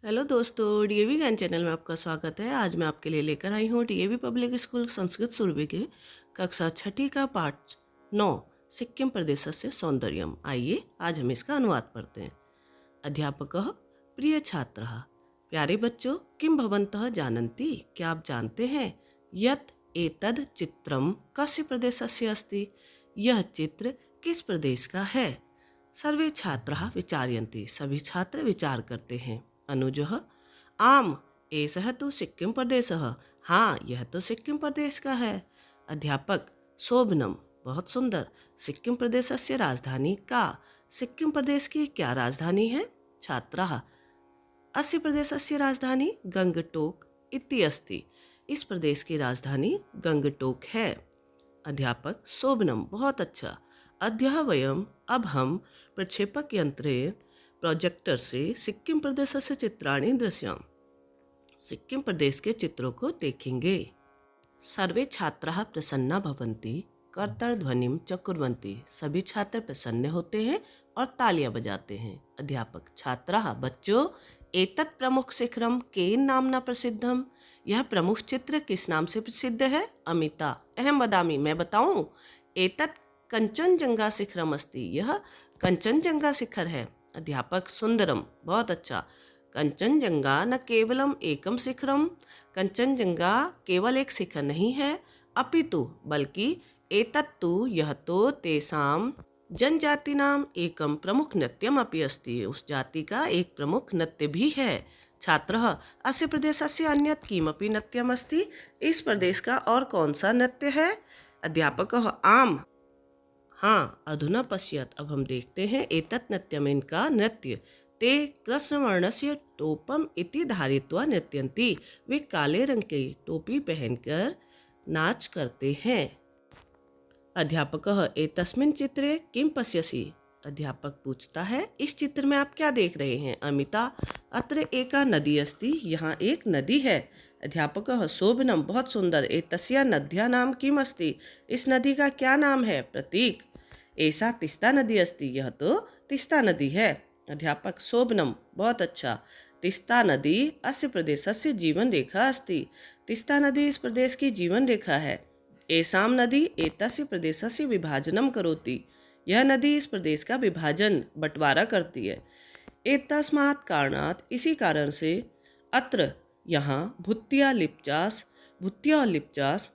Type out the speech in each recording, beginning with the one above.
Hello दोस्तों, DAV ज्ञान channel में आपका स्वागत है। आज मैं आपके लिए लेकर आई हूँ DAV public school Sanskrit Surbhi के कक्षा छठी का पाठ 9 सिक्किम प्रदेशस्य सौंदर्यम। आइए आज हम इसका अनुवाद पढ़ते हैं। अध्यापकः प्रिय छात्रः, प्यारे बच्चों, किम भवन्तः जानन्ति, क्या आप जानते हैं यत् एतद् चित्रम कस्य प्रदेशस्य अस्ति, यह चित्र किस प्रदेश का है। सर्वे छात्राः विचारयन्ति, सभी छात्र विचार करते हैं। अनुजः आम एषः तु सिक्किम प्रदेशः, हाँ यह तो सिक्किम प्रदेश का है। अध्यापक शोभनम, बहुत सुंदर। सिक्किम प्रदेशस्य राजधानी का, सिक्किम प्रदेश की क्या राजधानी है। छात्राः अस्य प्रदेशस्य राजधानी गंगटोक इति अस्ति, इस प्रदेश की राजधानी गंगटोक है। अध्यापक शोभनम, बहुत अच्छा। अद्य वयम, अब हम प्रक्षेपक यंत्रेण प्रोजेक्टर से सिक्किम प्रदेश से चित्राणि दृश्यम, सिक्किम प्रदेश के चित्रों को देखेंगे। सर्वे छात्राः प्रसन्ना भवन्ति कर्तध्वनिं च कुर्वन्ति, सभी छात्र प्रसन्न होते हैं और तालियां बजाते हैं। अध्यापक छात्राः, बच्चों, एतत् प्रमुख शिखरम केन नामना प्रसिद्धम, यह प्रमुख चित्र किस नाम से प्रसिद्ध है। अमिता अहम वदामि, मैं बताऊं। एतत् कंचनजंगा शिखरम अस्ति, यह कंचनजंगा शिखर है। अध्यापक सुंदरम, बहुत अच्छा। कंचनजंगा न केवलम एकम शिखरम, कंचनजंगा केवल एक शिखर नहीं है, अपितु बल्कि एतत्तु यह तो तेषां जनजातीनाम एकम प्रमुख नृत्यम अपि अस्ति, उस जाति का एक प्रमुख नृत्य भी है। छात्रः अस्य प्रदेशस्य अन्यत् किमपि नृत्यम अस्ति, इस प्रदेश का और कौन सा नृत्य है। अध्यापकः आम, हाँ अधुना पश्यत, अब हम देखते हैं। एतत् नृत्यम, इनका नृत्य। ते कृष्णवर्णस्य टोपम इति धारित्वा नृत्यन्ति, वे काले रंग की टोपी पहनकर नाच करते हैं। अध्यापकः एतस्मिन् चित्रे किं पश्यसि, अध्यापक पूछता है इस चित्र में आप क्या देख रहे हैं। अमिता अत्र एका नदी अस्ति, यहाँ एक नदी है। अध्यापकः शोभनम, बहुत सुंदर। एतस्या नद्या नाम किम अस्ति, इस नदी का क्या नाम है। प्रतीक ऐसा तिस्ता नदी अस्ति, यह तो तिस्ता नदी है। अध्यापक शोभनम, बहुत अच्छा। तिस्ता नदी अस्य प्रदेशस्य जीवन रेखा अस्ति, तिस्ता नदी इस प्रदेश की जीवन रेखा है। एसाम नदी एतस्य प्रदेशस्य विभाजनम करोति, यह नदी इस प्रदेश का विभाजन बंटवारा करती है। एतस्मात् कारणात्, इसी कारण से। अत्र यहाँ भूत्या और लिप्चास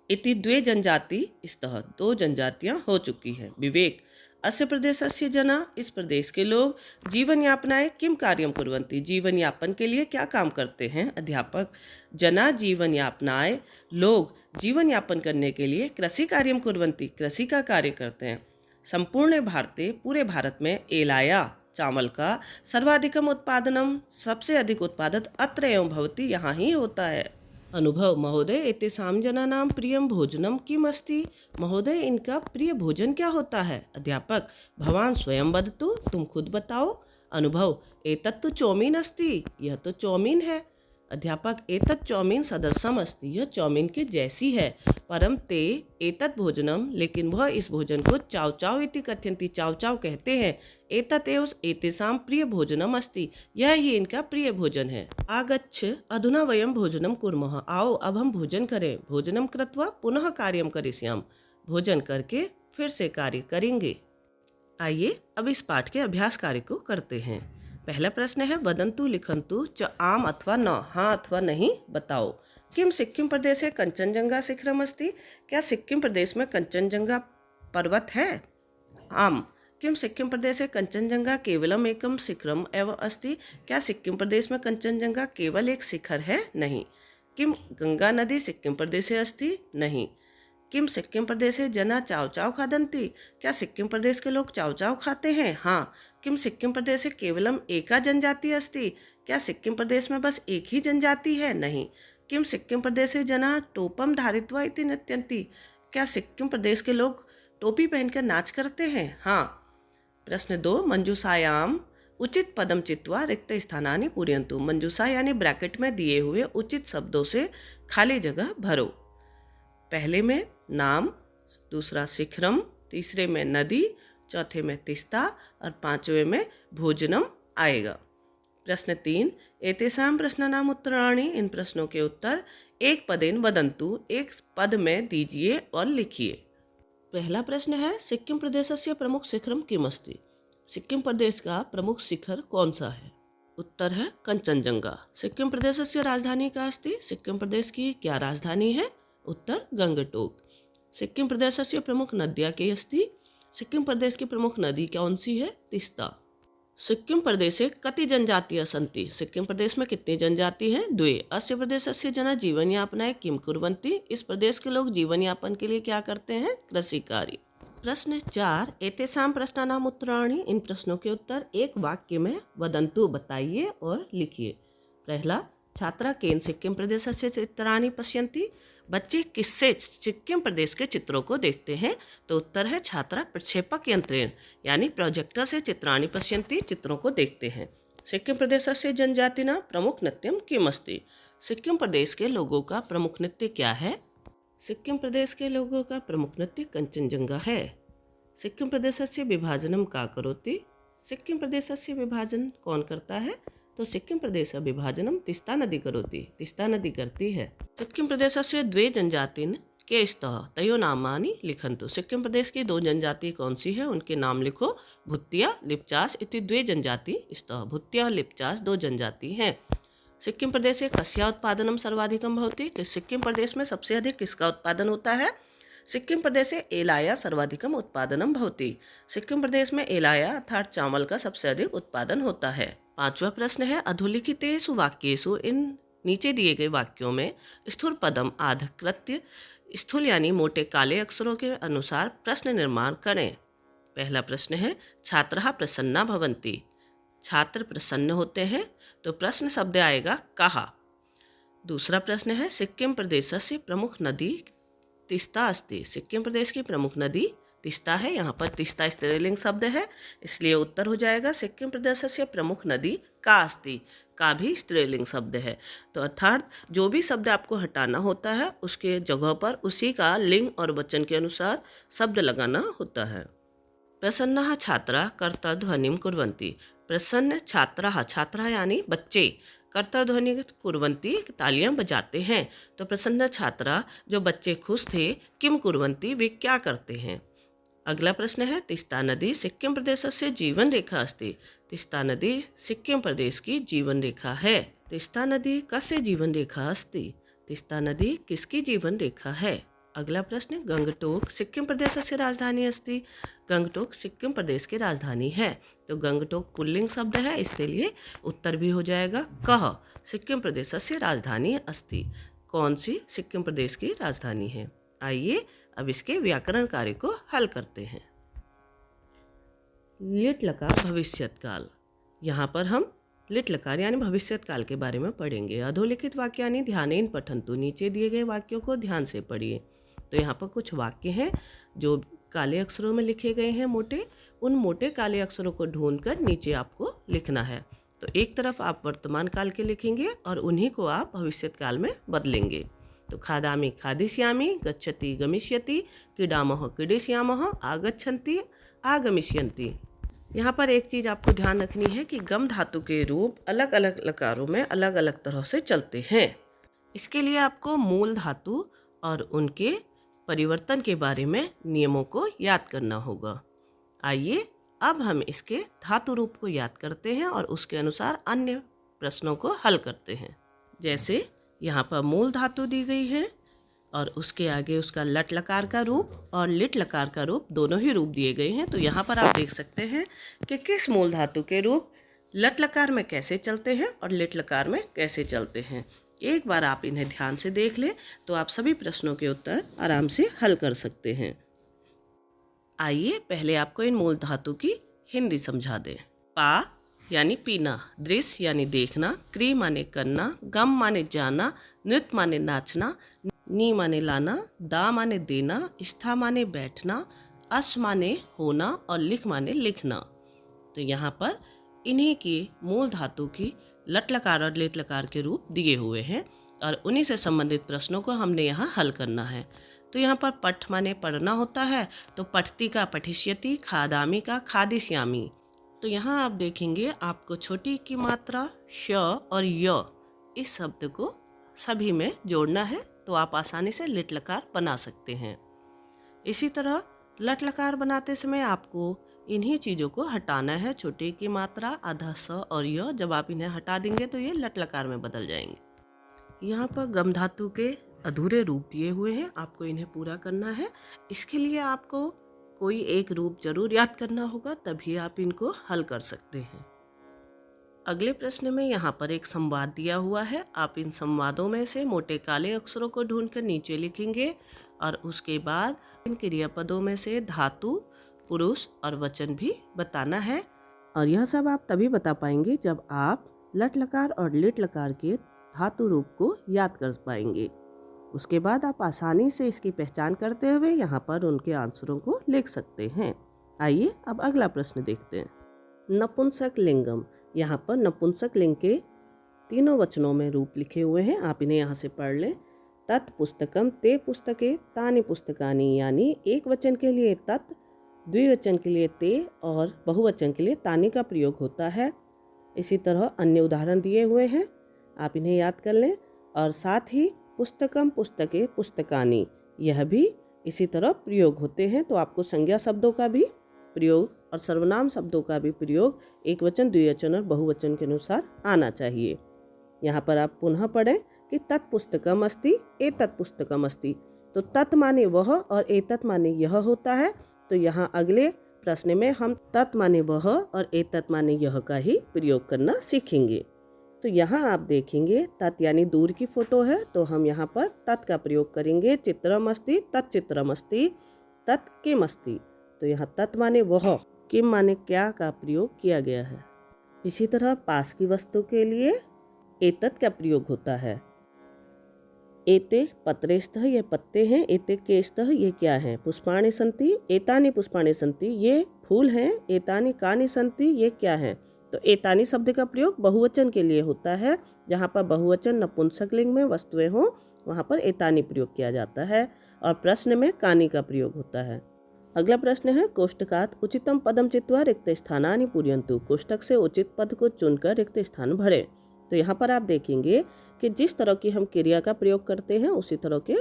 इति द्वे जनजाति स्तः, दो जनजातियाँ हो चुकी हैं। विवेक अस्य प्रदेशस्य जना, इस प्रदेश के लोग जीवन यापनाय किम कार्यम कुर्वन्ति, जीवन यापन के लिए क्या काम करते हैं। अध्यापक जना जीवन यापनाय, लोग जीवन यापन करने के लिए कृषि कार्यम कुर्वन्ति, कृषि का कार्य करते हैं। संपूर्ण भारते, पूरे भारत में एलाया, चावल का सर्वाधिकम उत्पादनम, सबसे अधिक उत्पादन अत्र एवं भवति, यहाँ ही होता है। अनुभव महोदय एतेषां जनानां प्रियं भोजनं किम् अस्ति, महोदय इनका प्रिय भोजन क्या होता है। अध्यापक भवान स्वयं वदतु, तुम खुद बताओ। अनुभव एतत् तु चौमीन अस्ति, यह तो चौमीन है। अध्यापक एतत् चौमीन सदृशम अस्ति, यह चौमीन के जैसी है। परम ते एतत् भोजनम, लेकिन वह इस भोजन को चाव चाव इति कथयन्ति, चाव चाव कहते हैं। एतत् एव एतेषां प्रिय भोजनम अस्ति, यह ही इनका प्रिय भोजन है। आगच्छ अधुना वयं भोजनं कुर्मः, आओ अब हम भोजन करें। भोजनं कृत्वा पुनः कार्यं करिष्याम, भोजन करके फिर से कार्य करेंगे। आइए अब इस पाठ के अभ्यास कार्य को करते हैं। पहला प्रश्न है वदन्तु लिखन्तु च आम अथवा न, हाँ अथवा नहीं बताओ। किम सिक्किम प्रदेश है कंचनजंगा शिखरम अस्ति, क्या सिक्किम प्रदेश में कंचनजंगा पर्वत है। आम किम सिक्किम प्रदेश है कंचनजंगा केवलम एकम शिखरम एवं अस्ति, क्या सिक्किम प्रदेश में कंचनजंगा केवल एक शिखर है। नहीं। किम गंगा नदी सिक्किम प्रदेश अस्ति, नहीं। किम सिक्किम प्रदेश जना चाव चाव खादन्ति, क्या सिक्किम प्रदेश के लोग चाव चाव खाते हैं। हाँ। किम सिक्किम प्रदेश केवलम एका जनजाति अस्ति, क्या सिक्किम प्रदेश में बस एक ही जनजाति है। नहीं। किम सिक्किम प्रदेश जना टोपम धारित्वा इति नृत्यन्ति, क्या सिक्किम प्रदेश के लोग टोपी पहनकर नाच करते हैं। हाँ। प्रश्न 2 मंजूषायाम उचित पदम चित्वा रिक्त स्थानानि पूरयन्तु, मंजूषा यानी ब्रैकेट में दिए हुए उचित शब्दों से खाली जगह भरो। पहले में नाम, दूसरा शिखरम, तीसरे में नदी, चौथे में तिस्ता और पांचवें में भोजनम आएगा। प्रश्न 3, एतेषां प्रश्नानाम् उत्तराणि, इन प्रश्नों के उत्तर एक पदेन वदन्तु, एक पद में दीजिए और लिखिए। पहला प्रश्न है, सिक्किम प्रदेशस्य प्रमुख शिखरम किमस्ति? सिक्किम प्रदेश का प्रमुख शिखर कौन सा है? उत्तर है कंचनजंगा। सिक्किम प्रदेशस्य राजधानी का अस्ति? सिक्किम प्रदेश की क्या राजधानी है? उत्तर गंगटोक। सिक्किम प्रदेशस्य प्रमुख नद्या के अस्ति? सिक्किम प्रदेश की प्रमुख नदी कौन सी है? तीस्ता। सिक्किम प्रदेशे कति जनजातिः सन्ति? सिक्किम प्रदेश में कितनी जनजाति हैं? द्वे। अस्य प्रदेशस्य जनाः जीवन यापनाय किम कुर्वन्ति? इस प्रदेश के लोग जीवन यापन के लिए क्या करते हैं? कृषि कार्य। प्रश्न 4, एतेषां प्रश्नानाम् उत्तराणि, इन प्रश्नों के उत्तर एक वाक्य में वदन्तु, बताइए और लिखिए। पहला, छात्रा केन सिक्किम प्रदेशस्य चित्राणि पश्यन्ति? बच्चे किससे सिक्किम प्रदेश के चित्रों को देखते हैं? तो उत्तर है छात्रा प्रक्षेपक यंत्रेण यानी प्रोजेक्टर से चित्राणि पश्यन्ति, चित्रों को देखते हैं। सिक्किम प्रदेशस्य जनजातिनां प्रमुख नृत्यं किमस्ति? सिक्किम प्रदेश के लोगों का प्रमुख नृत्य क्या है? सिक्किम प्रदेश के लोगों का प्रमुख नृत्य कंचनजंगा है। सिक्किम प्रदेशस्य विभाजनं का करोति? सिक्किम प्रदेशस्य विभाजन कौन करता है? तो सिक्किम प्रदेश विभाजनम तीस्ता नदी करोति, तीस्ता नदी करती है। सिक्किम प्रदेशस्य द्वे जनजातिन के स्तः तयो नामानि लिखन्तु। सिक्किम प्रदेश की दो जनजाति कौन सी है? उनके नाम लिखो। भुत्तिया लिप्चास इति द्वे जनजाति स्तः। भुत्तिया और लिप्चास दो जनजाति हैं। सिक्किम प्रदेश से कस्या उत्पादनम सर्वाधिकम भवति? कि सिक्किम प्रदेश में सबसे अधिक किसका उत्पादन होता है? सिक्किम प्रदेश से एलाया सर्वाधिकम उत्पादनम भवति। सिक्किम प्रदेश में एलाया अर्थात चावल का सबसे अधिक उत्पादन होता है। पांचवा प्रश्न है, अधोलिखितेषु वाक्येषु, इन नीचे दिए गए वाक्यों में स्थूल पदम आधकृत्य, स्थूल यानी मोटे काले अक्षरों के अनुसार प्रश्न निर्माण करें। पहला प्रश्न है, छात्राः प्रसन्ना भवन्ति। छात्र प्रसन्न होते हैं, तो प्रश्न शब्द आएगा कहा। दूसरा प्रश्न है, सिक्किम प्रदेशस्य प्रमुख नदी तीस्ता अस्ति। सिक्किम प्रदेश की प्रमुख नदी तीस्ता है। यहाँ पर तीस्ता स्त्रीलिंग शब्द है, इसलिए उत्तर हो जाएगा सिक्किम प्रदेशस्य प्रमुख नदी का अस्ति। का भी स्त्रीलिंग शब्द है, तो अर्थात जो भी शब्द आपको हटाना होता है उसके जगह पर उसी का लिंग और वचन के अनुसार शब्द लगाना होता है। प्रसन्नाः छात्राः कर्तध्वनिं कुर्वन्ति। प्रसन्न छात्राः, छात्राः यानी बच्चे, कर्तध्वनि कुर्वन्ति तालियां बजाते हैं। तो प्रसन्न छात्रा जो बच्चे खुश थे, किम कुर्वन्ति वे क्या करते हैं। अगला प्रश्न है, तीस्ता नदी सिक्किम प्रदेशस्य जीवन रेखा अस्ति। तीस्ता नदी सिक्किम प्रदेश की जीवन रेखा है। तीस्ता नदी कस्य जीवन रेखा अस्ति? तीस्ता नदी किसकी जीवन रेखा है। अगला प्रश्न, गंगटोक सिक्किम प्रदेशस्य राजधानी अस्ति। गंगटोक सिक्किम प्रदेश की राजधानी है। तो गंगटोक पुल्लिंग शब्द है, इसके लिए उत्तर भी हो जाएगा कह सिक्किम प्रदेशस्य राजधानी अस्ति। कौन सी सिक्किम प्रदेश की राजधानी है। आइए अब इसके व्याकरण कार्य को हल करते हैं। लिट लकार भविष्यत काल, यहाँ पर हम लिट लकार यानी भविष्यत काल के बारे में पढ़ेंगे। अधोलिखित वाक्यानि ध्यानेन पठन्तु, नीचे दिए गए वाक्यों को ध्यान से पढ़िए। तो यहाँ पर कुछ वाक्य हैं जो काले अक्षरों में लिखे गए हैं मोटे, उन मोटे काले अक्षरों को ढूंढकर नीचे आपको लिखना है। तो एक तरफ आप वर्तमान काल के लिखेंगे और उन्हीं को आप भविष्यत काल में बदलेंगे। तो खादामि खादिष्यामि, गच्छति गमिष्यति, क्रीडामः क्रीडिष्यामः, आगच्छन्ति आगमिष्यन्ति। यहाँ पर एक चीज़ आपको ध्यान रखनी है कि गम धातु के रूप अलग अलग लकारों में अलग अलग तरह से चलते हैं। इसके लिए आपको मूल धातु और उनके परिवर्तन के बारे में नियमों को याद करना होगा। आइए अब हम इसके धातु रूप को याद करते हैं और उसके अनुसार अन्य प्रश्नों को हल करते हैं। जैसे यहाँ पर मूल धातु दी गई है और उसके आगे उसका लट लकार का रूप और लिट लकार का रूप, दोनों ही रूप दिए गए हैं। तो यहाँ पर आप देख सकते हैं कि किस मूल धातु के रूप लट लकार में कैसे चलते हैं और लिट लकार में कैसे चलते हैं। एक बार आप इन्हें ध्यान से देख लें तो आप सभी प्रश्नों के उत्तर आराम से हल कर सकते हैं। आइए पहले आपको इन मूल धातु की हिंदी समझा दें। पा यानी पीना, दृश्य यानी देखना, क्री माने करना, गम माने जाना, नृत्य माने नाचना, नी माने लाना, दा माने देना, स्था माने बैठना, अस माने होना और लिख माने लिखना। तो यहाँ पर इन्हीं की मूल धातु की लट लकार और लिट लकार के रूप दिए हुए हैं और उन्हीं से संबंधित प्रश्नों को हमने यहाँ हल करना है। तो यहाँ पर पठ माने पढ़ना होता है, तो पठती का पठिष्यति, खादामी का खादिष्यामी, तो यहाँ आप देखेंगे आपको छोटी की मात्रा श और य इस शब्द को सभी में जोड़ना है, तो आप आसानी से लिट लकार बना सकते हैं। इसी तरह लट लकार बनाते समय आपको इन्हीं चीज़ों को हटाना है। छोटे की मात्रा, आधा स और य, जब आप इन्हें हटा देंगे तो ये लट लकार में बदल जाएंगे। यहाँ पर गम धातु के अधूरे रूप दिए हुए हैं, आपको इन्हें पूरा करना है। इसके लिए आपको कोई एक रूप जरूर याद करना होगा, तभी आप इनको हल कर सकते हैं। अगले प्रश्न में यहाँ पर एक संवाद दिया हुआ है। आप इन संवादों में से मोटे काले अक्षरों को ढूंढकर नीचे लिखेंगे और उसके बाद इन क्रियापदों में से धातु, पुरुष और वचन भी बताना है। और यह सब आप तभी बता पाएंगे जब आप लट लकार और लिट लकार के धातु रूप को याद कर पाएंगे। उसके बाद आप आसानी से इसकी पहचान करते हुए यहाँ पर उनके आंसरों को लिख सकते हैं। आइए अब अगला प्रश्न देखते हैं। नपुंसक लिंगम। यहाँ पर नपुंसक लिंग के तीनों वचनों में रूप लिखे हुए हैं, आप इन्हें यहाँ से पढ़ लें। तत् पुस्तकम, ते पुस्तके, तानि पुस्तकानि, यानी एक वचन के लिए तत्, द्विवचन के लिए ते और बहुवचन के लिए तानि का प्रयोग होता है। इसी तरह अन्य उदाहरण दिए हुए हैं, आप इन्हें याद कर लें। और साथ ही पुस्तकम, पुस्तके, पुस्तकानि, यह भी इसी तरह प्रयोग होते हैं। तो आपको संज्ञा शब्दों का भी प्रयोग और सर्वनाम शब्दों का भी प्रयोग एक वचन, द्विवचन और बहुवचन के अनुसार आना चाहिए। यहाँ पर आप पुनः पढ़ें कि तत् पुस्तकम अस्ति, एतत् पुस्तकम अस्ति। तो तत् माने वह और एतत् माने यह होता है। तो यहाँ अगले प्रश्न में हम तत् माने वह और एतत् माने यह का ही प्रयोग करना सीखेंगे। तो यहाँ आप देखेंगे तत् यानी दूर की फोटो है, तो हम यहाँ पर तत् का प्रयोग करेंगे। चित्रम अस्ति, तत् चित्रम अस्ति, तत् किम अस्ति। तो यहाँ तत् माने वह, किम माने क्या का प्रयोग किया गया है। इसी तरह पास की वस्तु के लिए एतत् का प्रयोग होता है। एते पत्रेस्तः, ये पत्ते हैं। एते केस्तः, ये क्या है। पुष्पाणि सन्ति, एतानि पुष्पाणि सन्ति, ये फूल हैं। एतानि कानि सन्ति, ये क्या है। तो एतानि शब्द का प्रयोग बहुवचन के लिए होता है। जहाँ पर बहुवचन नपुंसक लिंग में वस्तुएं हों वहाँ पर एतानि प्रयोग किया जाता है और प्रश्न में कानि का प्रयोग होता है। अगला प्रश्न है कोष्टकात् उचितम पदम चित्वा रिक्त स्थानानि पूरयन्तु। कोष्टक से उचित पद को चुनकर रिक्त स्थान भरें। तो यहाँ पर आप देखेंगे कि जिस तरह की हम क्रिया का प्रयोग करते हैं उसी तरह के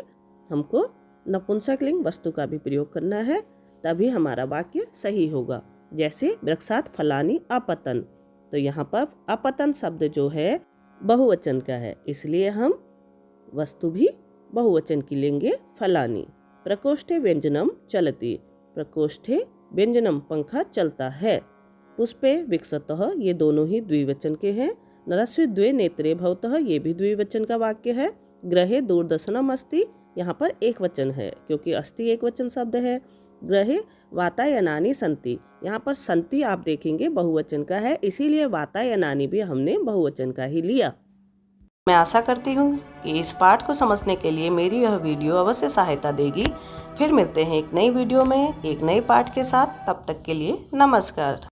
हमको नपुंसक लिंग वस्तु का भी प्रयोग करना है, तभी हमारा वाक्य सही होगा। जैसे वृक्षात् फलानि अपतन्, तो यहाँ पर अपतन शब्द जो है बहुवचन का है, इसलिए हम वस्तु भी बहुवचन की लेंगे, फलानि। प्रकोष्ठे व्यंजनम चलति, प्रकोष्ठे व्यंजनम पंखा चलता है। पुष्पे विकसतः, ये दोनों ही द्विवचन के हैं। नरस्य द्वे नेत्रे भवतः, ये भी द्विवचन का वाक्य है। गृहे दूरदर्शनम अस्ति, यहाँ पर एक वचन है क्योंकि अस्ति एक वचन शब्द है। गृहे वातायनानि सन्ति, यहाँ पर सन्ति आप देखेंगे बहुवचन का है, इसीलिए वातायनानि भी हमने बहुवचन का ही लिया। मैं आशा करती हूँ कि इस पाठ को समझने के लिए मेरी यह वीडियो अवश्य सहायता देगी। फिर मिलते हैं एक नई वीडियो में एक नए पाठ के साथ, तब तक के लिए नमस्कार।